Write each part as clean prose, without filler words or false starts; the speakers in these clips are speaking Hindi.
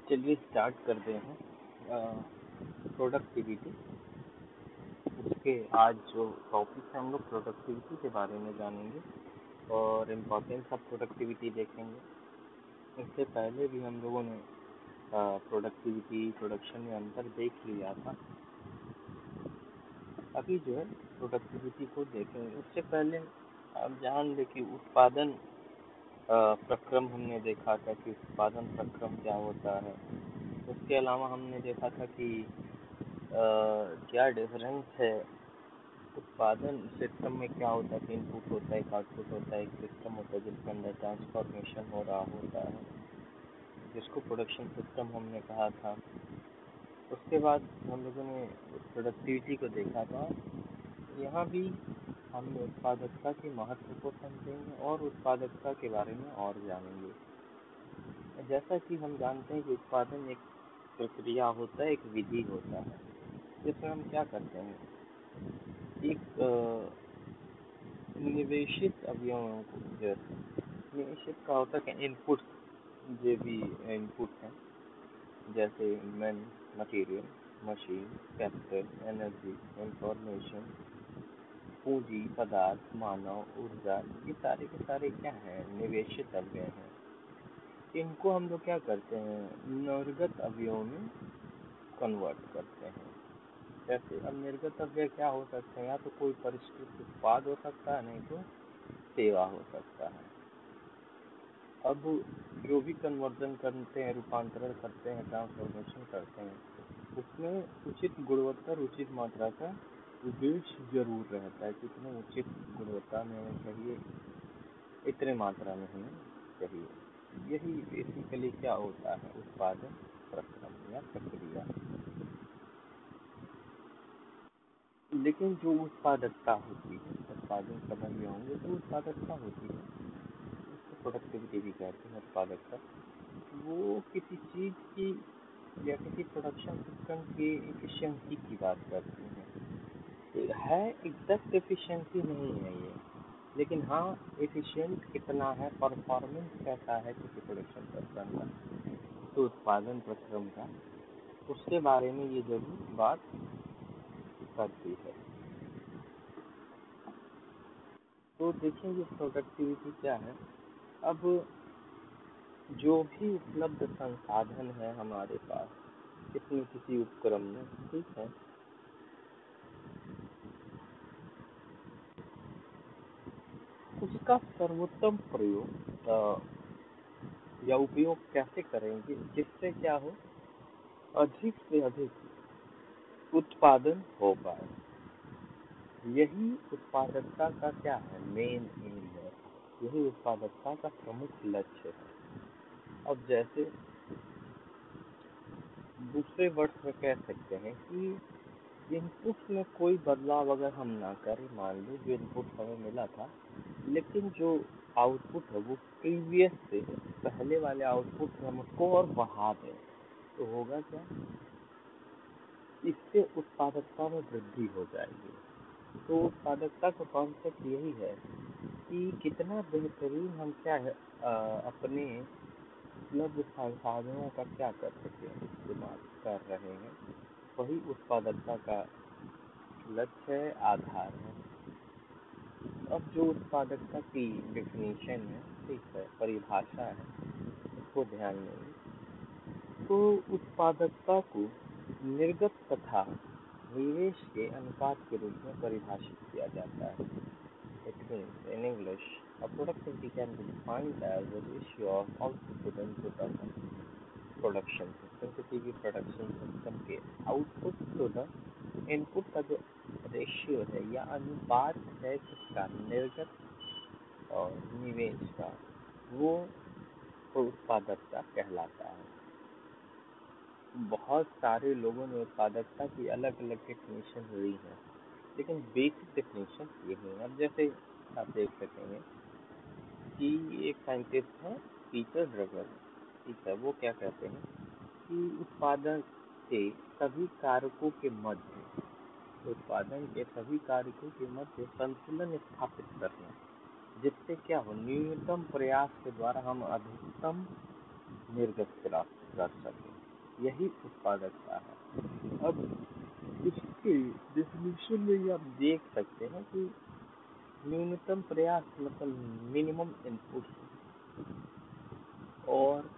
चलिए स्टार्ट करते हैं प्रोडक्टिविटी। उसके आज जो टॉपिक है हम लोग प्रोडक्टिविटी के बारे में जानेंगे और इम्पोर्टेंस ऑफ प्रोडक्टिविटी देखेंगे। इससे पहले भी हम लोगों ने प्रोडक्टिविटी प्रोडक्शन में अंतर देख लिया था। अभी जो है प्रोडक्टिविटी को देखेंगे। उससे पहले आप जान लें कि उत्पादन प्रक्रम हमने देखा था कि उत्पादन प्रक्रम क्या होता है। उसके अलावा हमने देखा था कि क्या डिफरेंस है उत्पादन सिस्टम में, क्या होता है, इनपुट होता है, एक आउटपुट होता है, एक सिस्टम होता है जिसके अंदर ट्रांसफॉर्मेशन हो रहा होता है, जिसको प्रोडक्शन सिस्टम हमने कहा था। उसके बाद हम लोगों ने प्रोडक्टिविटी को देखा था। यहाँ भी हम उत्पादकता के महत्व को समझेंगे और उत्पादकता के बारे में और जानेंगे। जैसा कि हम जानते हैं कि उत्पादन एक प्रक्रिया होता है, एक विधि होता है जिसमें हम क्या करते हैं, एक निवेशित अवयवों को, जैसे निवेशित का होता है इनपुट, जो भी इनपुट है जैसे man, material, machine, capital, energy, information, पूंजी, पदार्थ, मानव, ऊर्जा, ये सारे के सारे क्या है, निवेशित अवयव हैं। इनको हम लोग क्या करते हैं, निर्गत अवयवों में कन्वर्ट करते हैं। जैसे अब निर्गत अवयव क्या हो सकते हैं, या तो कोई परिष्कृत उत्पाद हो सकता है, नहीं तो सेवा हो सकता है। अब जो भी कन्वर्जन करते हैं, रूपांतरण करते हैं, ट्रांसफॉर्मेशन करते हैं, उसमें उचित गुणवत्ता और उचित मात्रा का उद्देश्य जरूर रहता है। कितने उचित गुणवत्ता में होना चाहिए, इतने मात्रा में होना चाहिए। यही बेसिकली क्या होता है, उत्पादन प्रक्रम या प्रक्रिया। लेकिन जो उत्पादकता होती है, उत्पादन समझ में होंगे तो उत्पादकता होती है, उसको प्रोडक्टिविटी भी कहते हैं। उत्पादकता वो किसी चीज की या किसी प्रोडक्शन सिस्टम की एफिशिएंसी की बात करते हैं। एग्जैक्ट एफिशिएंसी नहीं है ये, लेकिन हाँ एफिशिएंट कितना है, परफॉर्मेंस कैसा है किसी प्रोडक्शन सिस्टम का, तो उत्पादन प्रक्रम का, उसके बारे में ये जरूर बात करती है। तो देखेंगे प्रोडक्टिविटी क्या है। अब जो भी उपलब्ध संसाधन है हमारे पास किसी उपक्रम में, ठीक है, उसका सर्वोत्तम प्रयोग या उपयोग कैसे करेंगे जिससे क्या हो, अधिक से अधिक उत्पादन हो पाए। यही उत्पादकता का क्या है, मेन एम है, यही उत्पादकता का प्रमुख लक्ष्य है। अब जैसे दूसरे वर्ड में कह सकते हैं कि इनपुट में कोई बदलाव अगर हम ना करें, मान लो जो इनपुट हमें मिला था, लेकिन जो आउटपुट है वो प्रीवियस से पहले वाले आउटपुट में हम उसको और बढ़ा दें, तो होगा क्या, इससे उत्पादकता में वृद्धि हो जाएगी। तो उत्पादकता का कॉन्सेप्ट यही है कि कितना बेहतरीन हम क्या है अपने उपलब्ध संसाधनों का क्या कर सके, इस्तेमाल कर रहे हैं, वही उत्पादकता का लक्ष्य है, आधार है। अब जो उत्पादकता की डेफिनेशन है, ठीक है, परिभाषा है, उसको ध्यान देंगे तो उत्पादकता को निर्गत तथा निवेश के अनुपात के रूप में परिभाषित किया जाता है। It means in English, a productivity can be defined as the ratio of output to the input of a production system। किसी भी प्रोडक्शन सिस्टम के आउटपुट टू द इनपुट का जो रेशियो है या अनुपात है, किसका, निर्गत और निवेश का, वो उत्पादकता कहलाता है। बहुत सारे लोगों ने उत्पादकता की अलग अलग डेफिनेशन दी है, लेकिन बेसिक डेफिनेशन ये है। अब जैसे आप देख सकेंगे कि एक साइंटिस्ट है पीटर ड्रगर, ठीक है, वो क्या कहते हैं कि उत्पादन के सभी कारकों के मध्य, उत्पादन के सभी कारकों के मध्य संतुलन स्थापित करना, जिससे क्या हो, न्यूनतम प्रयास के द्वारा हम अधिकतम निर्गत प्राप्त कर सकें। यही उत्पादकता है। अब इसके डेफिनेशन में ही आप देख सकते हैं कि न्यूनतम प्रयास मतलब मिनिमम इनपुट, और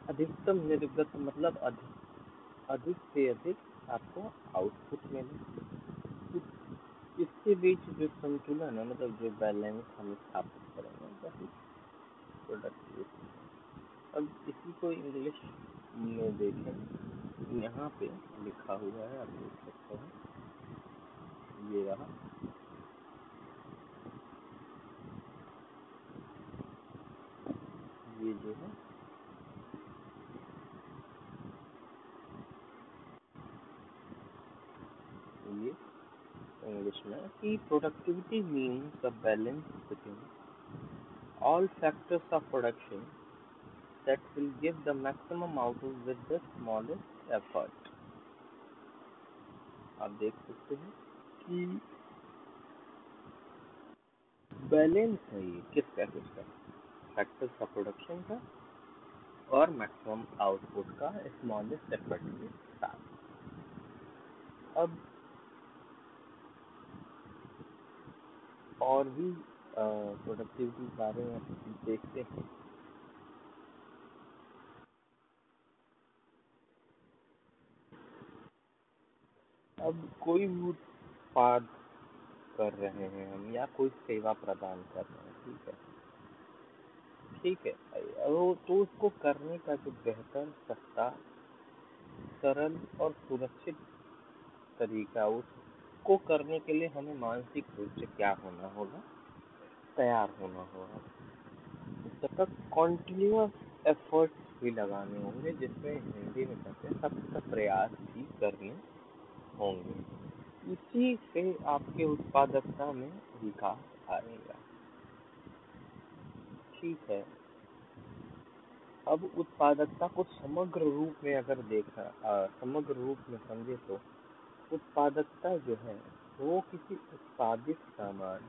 अधिकतम निर्गत मतलब अधिक से अधिक आपको आउटपुट मिले। इसके बीच जो संतुलन है, मतलब जो बैलेंस हम स्थापित करेंगे वही प्रोडक्टिविटी। अब इसी को इंग्लिश में देखें, यहाँ पे लिखा हुआ है, आप देख सकते हैं, ये रहा। ये जो है ये इंग्लिश में कि productivity means the balance between all factors of production that will give the maximum output with the smallest effort। आप देख सकते हैं कि बैलेंस है ये किसका फैक्टर्स ऑफ प्रोडक्शन का और मैक्सिमम आउटपुट का स्मॉलेस्ट एफर्ट के साथ। अब और भी प्रोडक्टिविटी के बारे में देखते हैं। अब कोई भी उत्पाद कर रहे हैं हम या कोई सेवा प्रदान कर रहे हैं, ठीक है, तो उसको करने का जो बेहतर, सस्ता, सरल और सुरक्षित तरीका, उसको करने के लिए हमें मानसिक रूप से क्या होना होगा, तैयार होना होगा। सतत कॉन्टिन्यूअस एफर्ट्स भी लगाने होंगे, जिसमें हिंदी में कहते हैं सतत प्रयास भी करने होंगे। इसी से आपके उत्पादकता में विकास आएगा। ठीक है, अब उत्पादकता को समग्र रूप में अगर समग्र रूप में समझे तो उत्पादकता जो है वो किसी उत्पादित सामान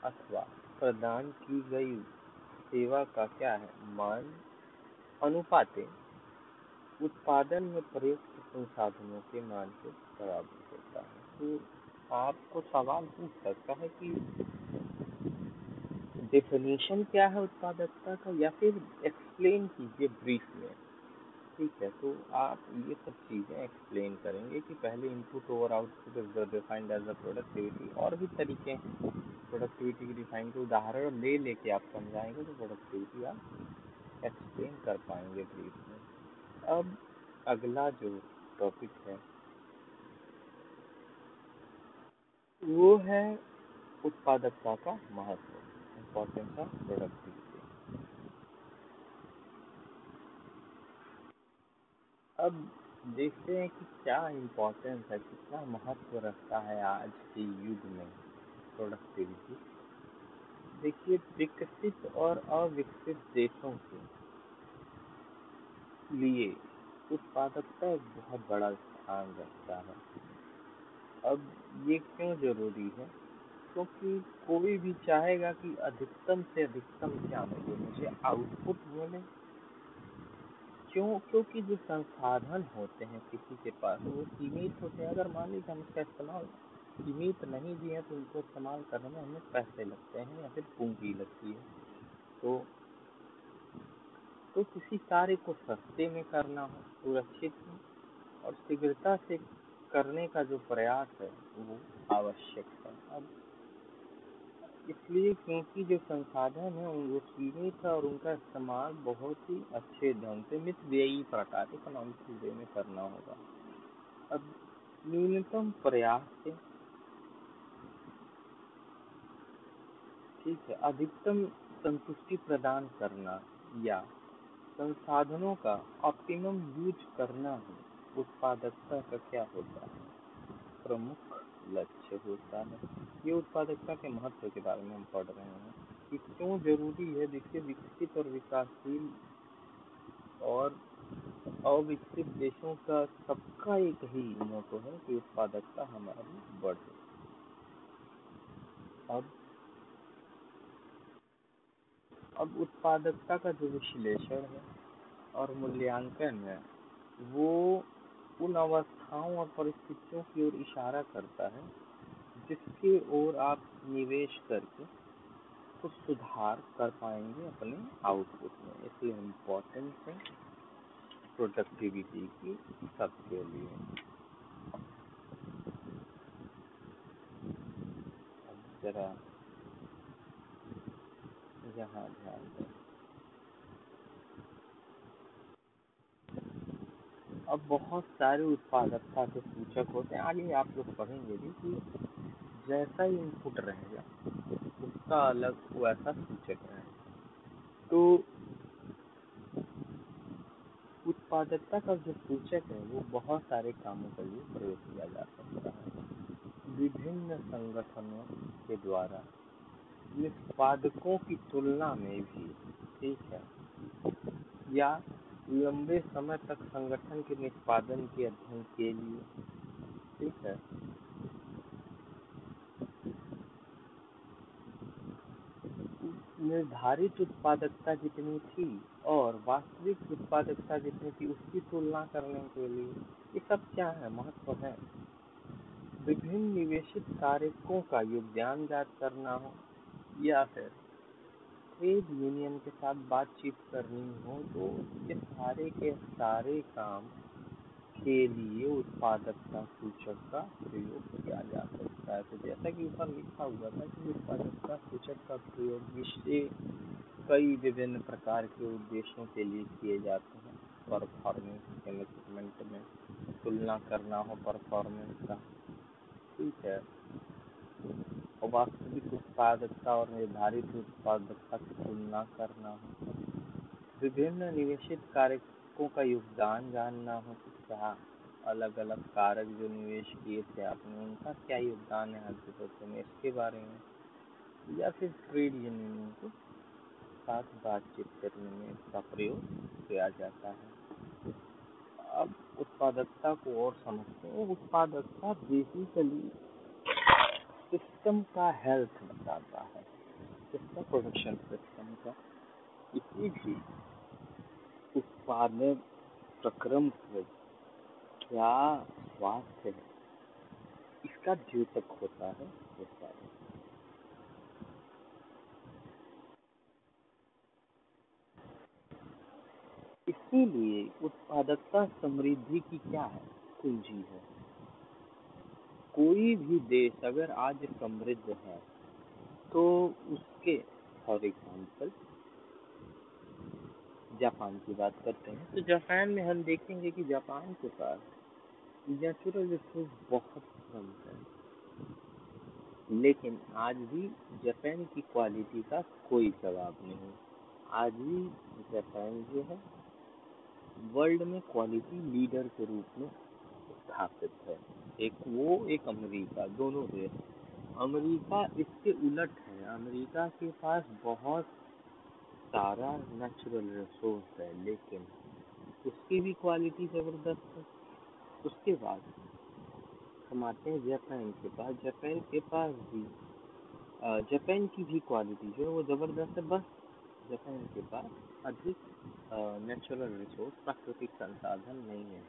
अथवा प्रदान की गई सेवा का क्या है, मान अनुपाते उत्पादन में प्रयुक्त संसाधनों के मान के बराबर होता है। तो आपको सवाल पूछ सकता है कि डेफिनेशन क्या है उत्पादकता का, या फिर एक्सप्लेन कीजिए ब्रीफ में। ठीक है, तो आप ये सब चीज़ें एक्सप्लेन करेंगे कि पहले इनपुट और output is defined as a productivity. और भी तरीके हैं प्रोडक्टिविटी की डिफाइन के, उदाहरण ले लेके आप समझाएंगे तो प्रोडक्टिविटी आप एक्सप्लेन कर पाएंगे ब्रीफ में। अब अगला जो टॉपिक है वो है उत्पादकता का महत्व, इम्पोर्टेंस ऑफ प्रोडक्टिविटी। अब देखते हैं कि क्या इम्पोर्टेंस है, कितना महत्व रखता है आज के युग में प्रोडक्टिविटी। देखिए, विकसित और अविकसित देशों के लिए उत्पादकता एक बहुत बड़ा स्थान रखता है। अब ये क्यों जरूरी है, क्योंकि कोई भी चाहेगा कि अधिकतम से अधिकतम क्या मिले, मुझे आउटपुट मिले। क्यों? क्योंकि जो संसाधन होते हैं किसी के पास वो सीमित होते हैं। अगर मान लीजिए हम इसका इस्तेमाल सीमित नहीं भी है तो उनको इस्तेमाल करने में हमें पैसे लगते हैं या फिर पूंजी लगती है। तो किसी कार्य को सस्ते में करना हो, सुरक्षित हो और शीघ्रता से करने का जो प्रयास है वो आवश्यक है। अब इसलिए क्योंकि जो संसाधन है वो सीमित है और उनका इस्तेमाल बहुत ही अच्छे ढंग से मितव्ययी प्रकार इकोनॉमिकल वे में करना होगा। अब न्यूनतम प्रयास से, ठीक है, अधिकतम संतुष्टि प्रदान करना या संसाधनों का ऑप्टिमम यूज करना ही उत्पादकता का क्या होता है, प्रमुख लक्ष्य होता है। ये उत्पादकता के महत्व के बारे में हम पढ़ रहे हैं कि क्यों जरूरी है। देखिए, विकसित और विकासशील और अविकसित देशों का सबका एक ही मोटो है कि उत्पादकता हमारी बढ़े। अब उत्पादकता का जो विश्लेषण है और मूल्यांकन है वो उन अवस्थाओं और परिस्थितियों की ओर इशारा करता है जिसके ओर आप निवेश करके कुछ सुधार कर पाएंगे अपने आउटपुट में। इसलिए इम्पोर्टेंस है प्रोडक्टिविटी की सबके लिए। अब जरा यहाँ ध्यान दें। अब बहुत सारे उत्पादकता के सूचक होते हैं, आगे आप लोग पढ़ेंगे भी कि जैसा इनपुट रहेगा उसका अलग वैसा सूचक रहेगा। तो उत्पादकता का जो सूचक है वो बहुत सारे कामों के लिए प्रयोग किया जा सकता है। विभिन्न संगठनों के द्वारा निष्पादकों की तुलना में भी, ठीक है, या लंबे समय तक संगठन के निष्पादन के अध्ययन के लिए, ठीक है, निर्धारित उत्पादकता जितनी थी और वास्तविक उत्पादकता जितनी थी उसकी तुलना करने के लिए। ये सब क्या है, महत्व है। विभिन्न निवेशित कारकों का योगदान ज्ञात करना हो या फिर ट्रेड यूनियन के साथ बातचीत करनी हो, तो ये सारे के सारे काम के लिए उत्पादकता सूचक का प्रयोग किया जा सकता है। तो जैसा कि ऊपर लिखा हुआ था कि उत्पादकता सूचक का प्रयोग विषय कई विभिन्न प्रकार के उद्देश्यों के लिए किए जाते हैं। परफॉर्मेंस के मेजरमेंट में तुलना करना हो परफॉर्मेंस का, ठीक है, और वास्तविक उत्पादकता और निर्धारित उत्पादकता की तुलना करना हो, विभिन्न निवेशित कारकों का योगदान जानना हो कि क्या अलग अलग कारक जो निवेश किए थे आपने उनका क्या योगदान है आर्थिक में, इसके बारे में, या फिर ट्रेड यूनियन के साथ बातचीत करने में इसका प्रयोग किया जाता है। अब उत्पादकता को और समझते हैं। उत्पादकता बेसिकली सिस्टम का हेल्थ बताता है, सिस्टम प्रोडक्शन सिस्टम का। किसी भी उत्पादन प्रक्रम को क्या स्वास्थ्य है इसका द्योतक होता है उत्पादन। इसीलिए उत्पादकता समृद्धि की क्या है, कुंजी है। कोई भी देश अगर आज समृद्ध है तो उसके, फॉर एग्जाम्पल जापान की बात करते हैं, तो जापान में हम देखेंगे कि जापान के पास नेचुरल रिसोर्स बहुत कम है, लेकिन आज भी जापान की क्वालिटी का कोई जवाब नहीं। आज भी जापान जो है वर्ल्ड में क्वालिटी लीडर के रूप में स्थापित है। एक अमेरिका, दोनों देश। अमेरिका इसके उलट है, अमेरिका के पास बहुत सारा नेचुरल रिसोर्स है लेकिन उसकी भी क्वालिटी जबरदस्त है। उसके बाद हम आते हैं जापान के पास। जापान के पास भी जापान की भी क्वालिटी जो है वो जबरदस्त है, बस जापान के पास अधिक नेचुरल रिसोर्स, प्राकृतिक संसाधन नहीं है।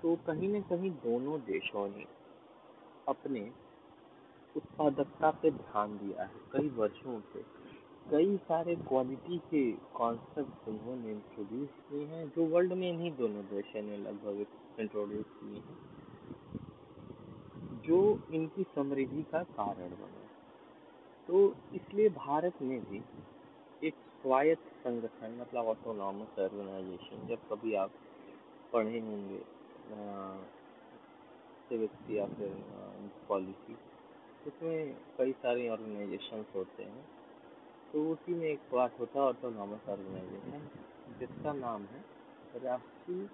तो कहीं न कहीं दोनों देशों ने अपने उत्पादकता पे ध्यान दिया है कई वर्षों से। कई सारे क्वालिटी के कॉन्सेप्ट उन्होंने इंट्रोड्यूस किए हैं जो वर्ल्ड में इन्हीं दोनों देशों ने लगभग इंट्रोड्यूस किए हैं, जो इनकी समृद्धि का कारण बने। तो इसलिए भारत में भी एक स्वायत्त संगठन, मतलब ऑटोनॉमस ऑर्गेनाइजेशन, जब कभी आप पढ़े होंगे सिविक्स या फिर पॉलिसी, उसमें कई सारे ऑर्गेनाइजेशंस होते हैं। तो उसी में एक बात होता है ऑटोनॉमस ऑर्गेनाइजेशन, जिसका नाम है राष्ट्रीय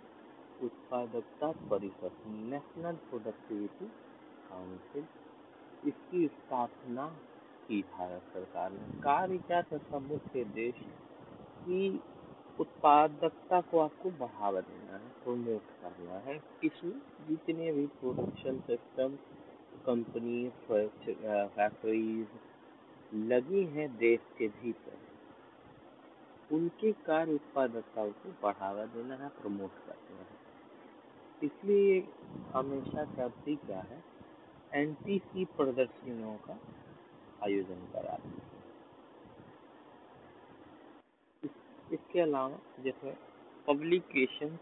उत्पादकता परिषद, नेशनल प्रोडक्टिविटी काउंसिल। इसकी स्थापना की भारत सरकार ने। कार्य क्या था इसका मुख्य उद्देश्य कि उत्पादकता को आपको बढ़ावा देना है, प्रमोट करना है। किसमें, जितने भी प्रोडक्शन सिस्टम, कंपनी, फैक्ट्रीज लगी हैं देश के भीतर, उनके कार्य उत्पादकता को बढ़ावा देना है, प्रमोट करना है। इसलिए हमेशा करती क्या है, एनटीसी प्रदर्शनियों का आयोजन कराती है। इसके अलावा जैसे पब्लिकेशन